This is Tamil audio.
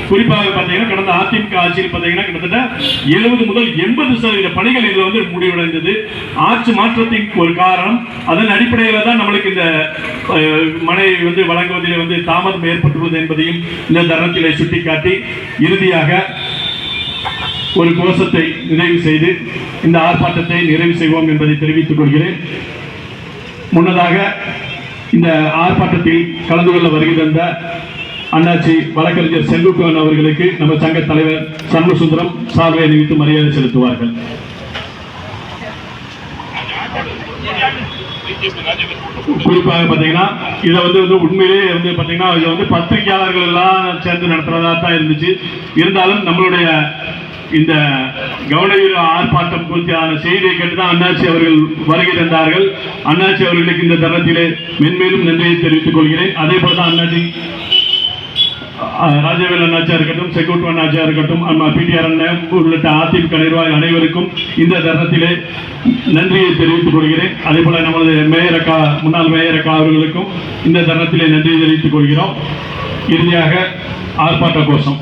குறிப்பாக பார்த்தீங்கன்னா கடந்த அதிமுக ஆட்சியில் பார்த்தீங்கன்னா கிட்டத்தட்ட 70 முதல் 80% பணிகள் இதில் வந்து முடிவடைந்தது. ஆட்சி மாற்றத்தின் ஒரு காரணம். அதன் அடிப்படையில் தான் நம்மளுக்கு இந்த மனை வந்து வழங்குவதில் வந்து தாமதம் ஏற்பட்டுள்ளது என்பதையும் இந்த தருணத்திலே சுட்டிக்காட்டி இறுதியாக ஒரு கோஷத்தை நிறைவு செய்து இந்த ஆர்ப்பாட்டத்தை நிறைவு செய்வோம் என்பதை தெரிவித்துக் கொள்கிறேன். முன்னதாக இந்த ஆர்ப்பாட்டத்தில் கலந்து கொள்ள வருகை தந்த அண்ணாச்சி வழக்கறிஞர் செல்வகுமார் அவர்களுக்கு நம்ம சங்க தலைவர் சண்முகசுந்தரம் சால்வை அணிவித்து மரியாதை செலுத்துவார்கள். குறிப்பாக பார்த்தீங்கன்னா இதை வந்து உண்மையிலேயே வந்து பார்த்தீங்கன்னா இது வந்து பத்திரிகையாளர்கள் எல்லாம் சேர்ந்து நடத்துறதா தான் இருந்துச்சு. இருந்தாலும் நம்மளுடைய இந்த கவனஈர்ப்பு ஆர்ப்பாட்டம் குறித்தான செய்தியை கேட்டுதான் அண்ணாச்சி அவர்கள் வருகை தந்தார்கள். அண்ணாச்சி அவர்களுக்கு இந்த தருணத்திலே மென்மேலும் நன்றியை தெரிவித்துக் கொள்கிறேன். அதே போலதான் அண்ணாச்சி ராஜவேல் அண்ணாச்சியா இருக்கட்டும், செக்யூரிட்டி அண்ணாச்சியா இருக்கட்டும், பிடிஆர் அண்ணன் உள்ளிட்ட அதிமுக நிர்வாகிகள் அனைவருக்கும் இந்த தருணத்திலே நன்றியை தெரிவித்துக் கொள்கிறேன். அதே போல நமது மேயர் அக்கா, முன்னாள் மேயர் அக்கா அவர்களுக்கும் இந்த தருணத்திலே நன்றியை தெரிவித்துக் கொள்கிறோம். இறுதியாக ஆர்ப்பாட்ட கோஷம்.